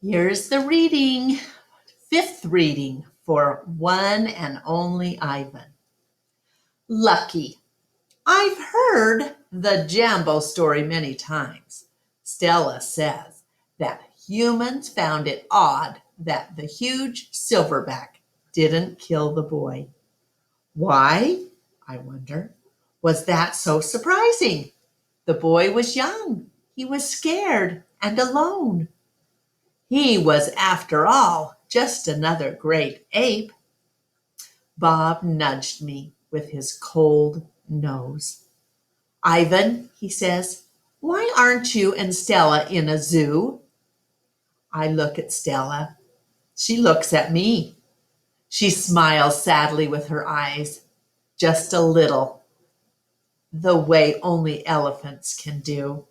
Here's the reading, fifth reading for one and only Ivan. Lucky. I've heard the Jambo story many times. Stella says that humans found it odd that the huge silverback didn't kill the boy. Why, I wonder, was that so surprising? The boy was young. He was scared and alone. He was, after all, just another great ape. Bob nudged me with his cold nose. Ivan, he says, why aren't you and Stella in a zoo? I look at Stella. She looks at me. She smiles sadly with her eyes, just a little, the way only elephants can do.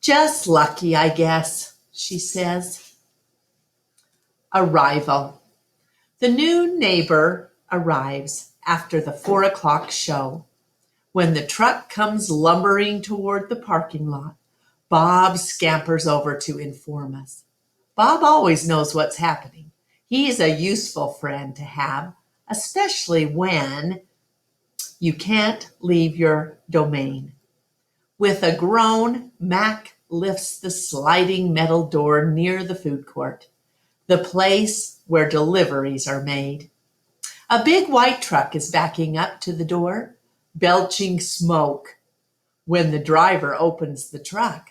Just lucky, I guess, she says. Arrival. The new neighbor arrives after the 4 o'clock show. When the truck comes lumbering toward the parking lot, Bob scampers over to inform us. Bob always knows what's happening. He's a useful friend to have, especially when you can't leave your domain. With a groan, Mac lifts the sliding metal door near the food court, the place where deliveries are made. A big white truck is backing up to the door, belching smoke. When the driver opens the truck,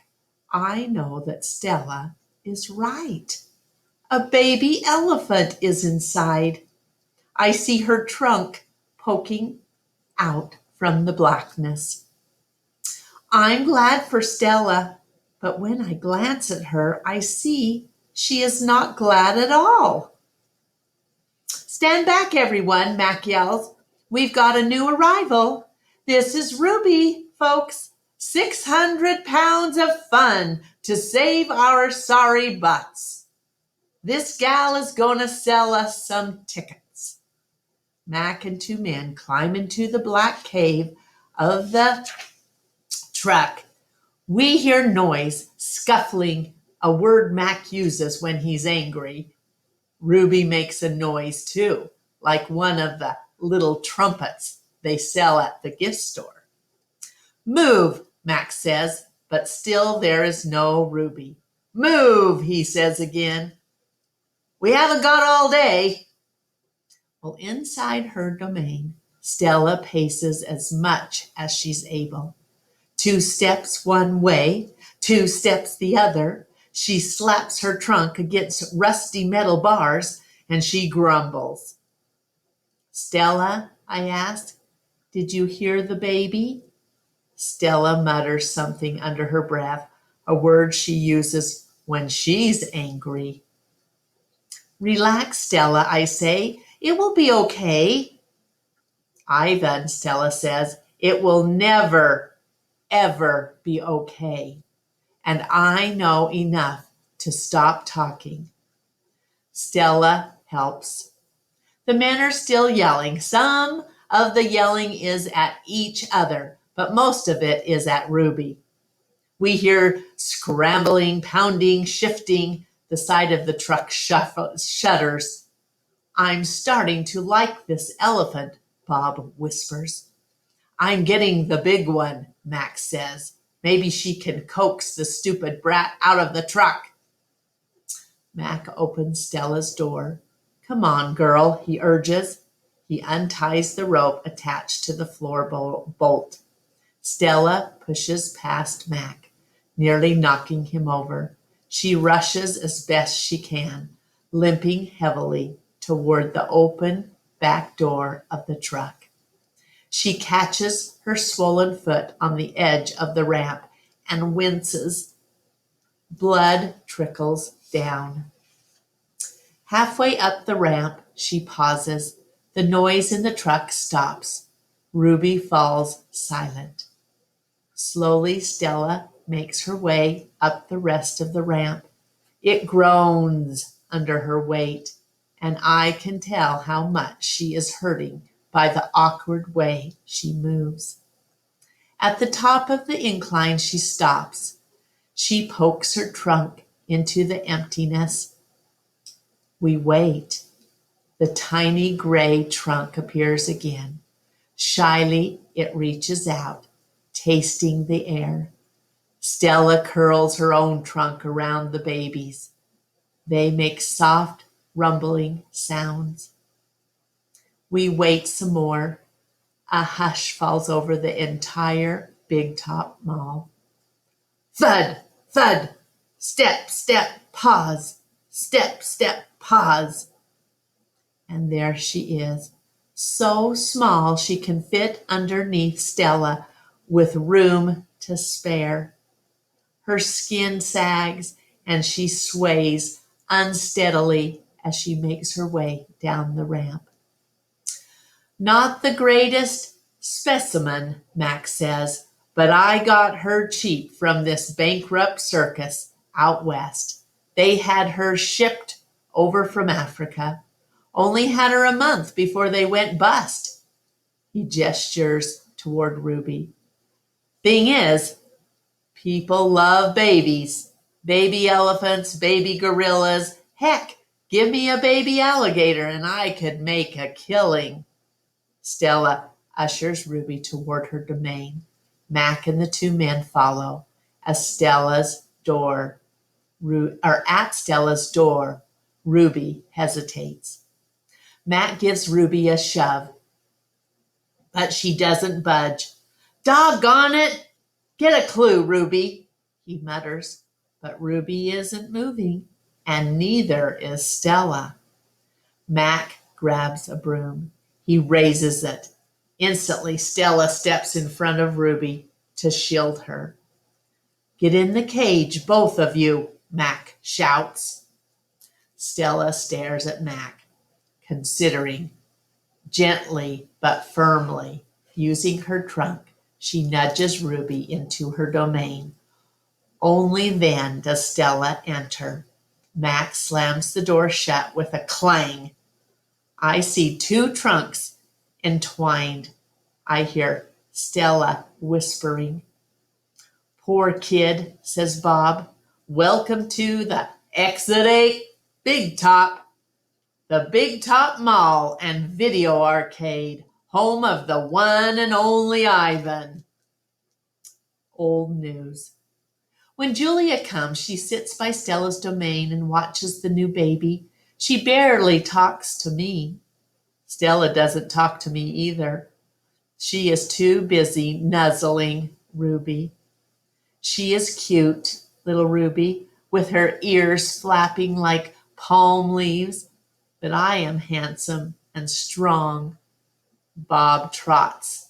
I know that Stella is right. A baby elephant is inside. I see her trunk poking out from the blackness. I'm glad for Stella, but when I glance at her, I see she is not glad at all. Stand back, everyone, Mac yells. We've got a new arrival. This is Ruby, folks. 600 pounds of fun to save our sorry butts. This gal is gonna sell us some tickets. Mac and two men climb into the black cave of the truck. We hear noise, scuffling, a word Mac uses when he's angry. Ruby makes a noise too, like one of the little trumpets they sell at the gift store. Move, Mac says, but still there is no Ruby. Move, he says again. We haven't got all day. Well, inside her domain, Stella paces as much as she's able. 2 steps one way, 2 steps the other. She slaps her trunk against rusty metal bars and she grumbles. Stella, I ask, did you hear the baby? Stella mutters something under her breath, a word she uses when she's angry. Relax, Stella, I say. It will be okay. Ivan, Stella says, it will never, ever be okay. And I know enough to stop talking. Stella helps. The men are still yelling. Some of the yelling is at each other, but most of it is at Ruby. We hear scrambling, pounding, shifting. The side of the truck shudders. I'm starting to like this elephant, Bob whispers. I'm getting the big one, Max says. Maybe she can coax the stupid brat out of the truck. Mac opens Stella's door. Come on, girl, he urges. He unties the rope attached to the floor bolt. Stella pushes past Mac, nearly knocking him over. She rushes as best she can, limping heavily toward the open back door of the truck. She catches her swollen foot on the edge of the ramp and winces. Blood trickles down. Halfway up the ramp, she pauses. The noise in the truck stops. Ruby falls silent. Slowly, Stella makes her way up the rest of the ramp. It groans under her weight, and I can tell how much she is hurting by the awkward way she moves. At the top of the incline, she stops. She pokes her trunk into the emptiness. We wait. The tiny gray trunk appears again. Shyly, it reaches out, tasting the air. Stella curls her own trunk around the baby's. They make soft, rumbling sounds. We wait some more. A hush falls over the entire Big Top Mall. Thud, thud, step, step, pause, step, step, pause. And there she is, so small she can fit underneath Stella with room to spare. Her skin sags and she sways unsteadily as she makes her way down the ramp. Not the greatest specimen, Max says, but I got her cheap from this bankrupt circus out west. They had her shipped over from Africa. Only had her a month before they went bust. He gestures toward Ruby. Thing is, people love babies. Baby elephants, baby gorillas. Heck, give me a baby alligator and I could make a killing. Stella ushers Ruby toward her domain. Mac and the two men follow. At Stella's door, Ruby hesitates. Matt gives Ruby a shove, but she doesn't budge. Doggone it! Get a clue, Ruby, he mutters. But Ruby isn't moving, and neither is Stella. Mac grabs a broom. He raises it. Instantly, Stella steps in front of Ruby to shield her. Get in the cage, both of you, Mac shouts. Stella stares at Mac, considering. Gently but firmly, using her trunk, she nudges Ruby into her domain. Only then does Stella enter. Mac slams the door shut with a clang. I see two trunks entwined. I hear Stella whispering. Poor kid, says Bob. Welcome to the Exit 8 Big Top. The Big Top Mall and Video Arcade, home of the one and only Ivan. Old news. When Julia comes, she sits by Stella's domain and watches the new baby. She barely talks to me. Stella doesn't talk to me either. She is too busy nuzzling Ruby. She is cute, little Ruby, with her ears flapping like palm leaves. But I am handsome and strong. Bob trots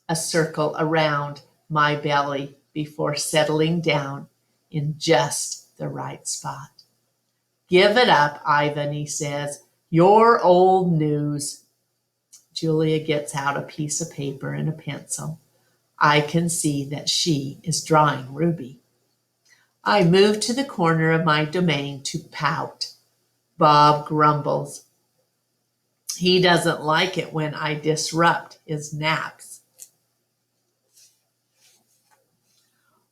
a circle around my belly before settling down in just the right spot. Give it up, Ivan, he says. You're old news. Julia gets out a piece of paper and a pencil. I can see that she is drawing Ruby. I move to the corner of my domain to pout. Bob grumbles. He doesn't like it when I disrupt his naps.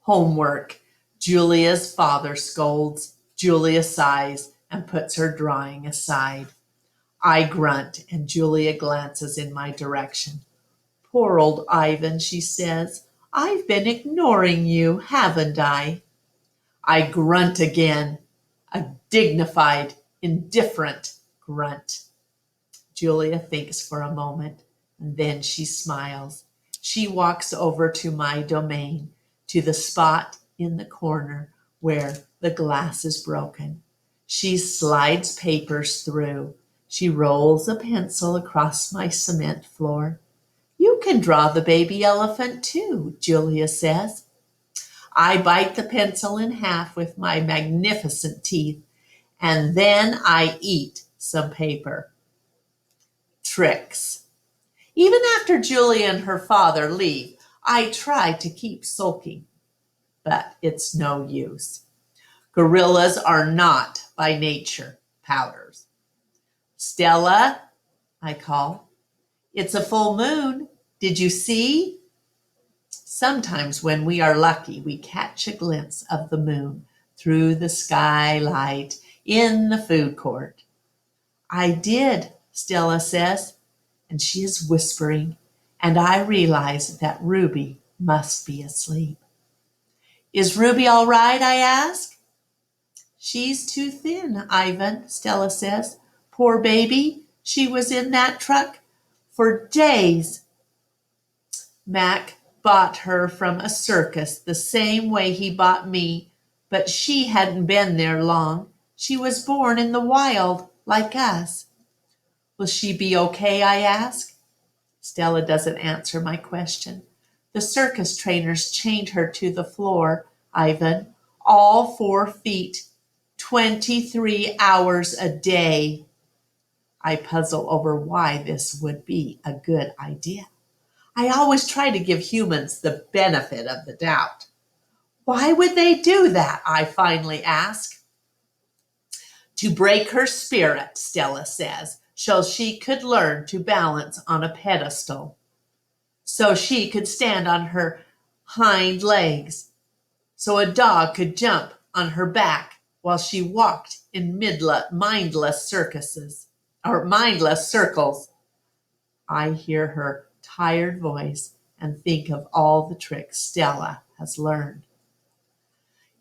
Homework. Julia's father scolds. Julia sighs and puts her drawing aside. I grunt and Julia glances in my direction. Poor old Ivan, she says. I've been ignoring you, haven't I? I grunt again, a dignified, indifferent grunt. Julia thinks for a moment, and then she smiles. She walks over to my domain, to the spot in the corner where the glass is broken. She slides papers through. She rolls a pencil across my cement floor. You can draw the baby elephant too, Julia says. I bite the pencil in half with my magnificent teeth, and then I eat some paper. Tricks. Even after Julia and her father leave, I try to keep sulking, but it's no use. Gorillas are not, by nature, pouters. Stella, I call. It's a full moon. Did you see? Sometimes when we are lucky, we catch a glimpse of the moon through the skylight in the food court. I did, Stella says, and she is whispering, and I realize that Ruby must be asleep. Is Ruby all right, I ask? She's too thin, Ivan, Stella says. Poor baby, she was in that truck for days. Mac bought her from a circus the same way he bought me, but she hadn't been there long. She was born in the wild, like us. Will she be okay, I ask? Stella doesn't answer my question. The circus trainers chained her to the floor, Ivan, all 4 feet, 23 hours a day. I puzzle over why this would be a good idea. I always try to give humans the benefit of the doubt. Why would they do that? I finally ask. To break her spirit, Stella says, so she could learn to balance on a pedestal. So she could stand on her hind legs. So a dog could jump on her back while she walked in mindless circles. I hear her tired voice and think of all the tricks Stella has learned.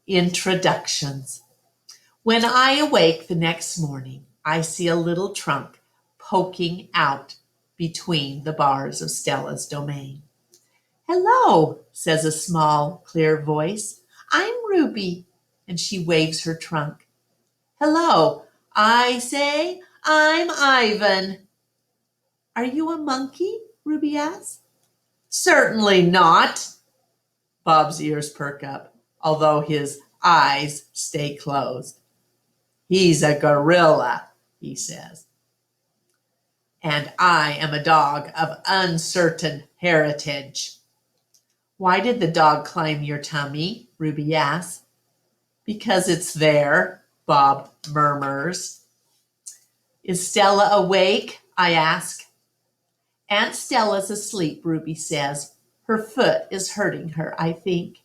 Introductions. When I awake the next morning, I see a little trunk poking out between the bars of Stella's domain. Hello, says a small, clear voice. I'm Ruby, and she waves her trunk. Hello, I say, I'm Ivan. Are you a monkey? Ruby asks. Certainly not. Bob's ears perk up, although his eyes stay closed. He's a gorilla, he says. And I am a dog of uncertain heritage. Why did the dog climb your tummy? Ruby asks. Because it's there, Bob murmurs. Is Stella awake? I ask. Aunt Stella's asleep, Ruby says. Her foot is hurting her, I think.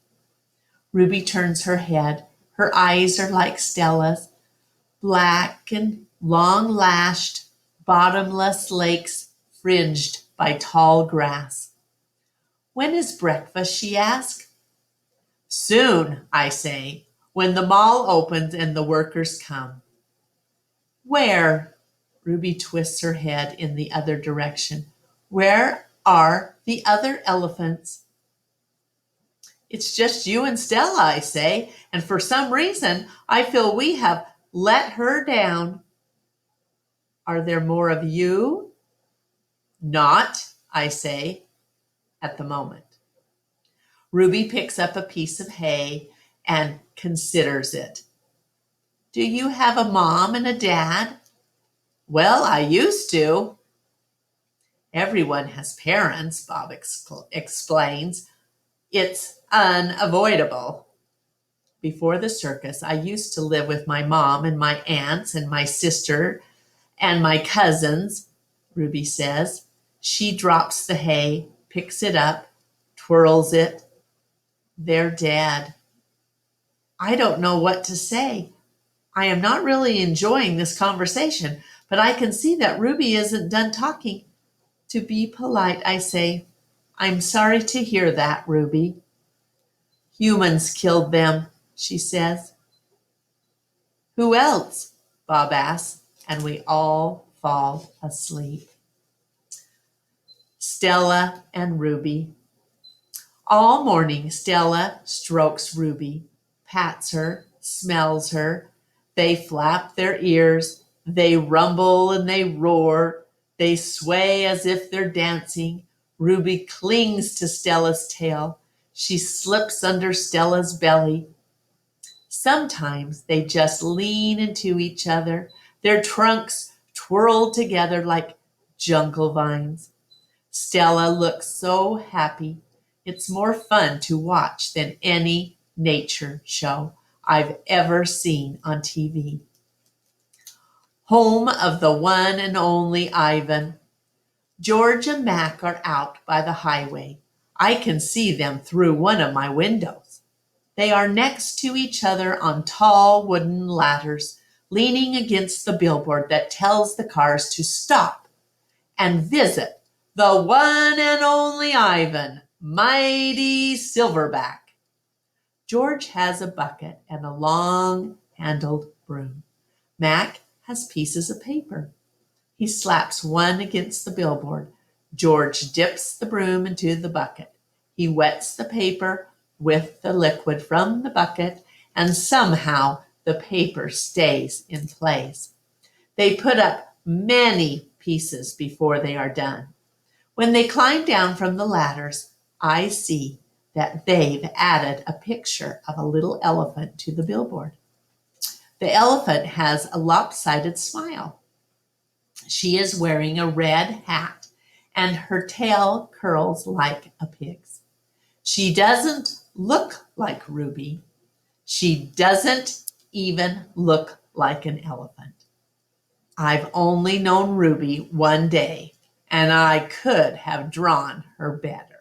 Ruby turns her head. Her eyes are like Stella's, black and long-lashed, bottomless lakes fringed by tall grass. When is breakfast, she asks. Soon, I say, when the mall opens and the workers come. Where? Ruby twists her head in the other direction. Where are the other elephants? It's just you and Stella, I say, and for some reason, I feel we have let her down. Are there more of you? Not, I say, at the moment. Ruby picks up a piece of hay and considers it. Do you have a mom and a dad? Well, I used to. Everyone has parents, Bob explains. It's unavoidable. Before the circus, I used to live with my mom and my aunts and my sister and my cousins, Ruby says. She drops the hay, picks it up, twirls it. They're dead. I don't know what to say. I am not really enjoying this conversation, but I can see that Ruby isn't done talking. To be polite, I say, I'm sorry to hear that, Ruby. Humans killed them, she says. Who else? Bob asks, and we all fall asleep. Stella and Ruby. All morning, Stella strokes Ruby, pats her, smells her. They flap their ears. They rumble and they roar. They sway as if they're dancing. Ruby clings to Stella's tail. She slips under Stella's belly. Sometimes they just lean into each other, their trunks twirled together like jungle vines. Stella looks so happy. It's more fun to watch than any nature show I've ever seen on TV. Home of the one and only Ivan. George and Mac are out by the highway. I can see them through one of my windows. They are next to each other on tall wooden ladders, leaning against the billboard that tells the cars to stop and visit the one and only Ivan, mighty Silverback. George has a bucket and a long-handled broom. Mac has pieces of paper. He slaps one against the billboard. George dips the broom into the bucket. He wets the paper with the liquid from the bucket, and somehow the paper stays in place. They put up many pieces before they are done. When they climb down from the ladders, I see that they've added a picture of a little elephant to the billboard. The elephant has a lopsided smile. She is wearing a red hat, and her tail curls like a pig's. She doesn't look like Ruby. She doesn't even look like an elephant. I've only known Ruby one day, and I could have drawn her better.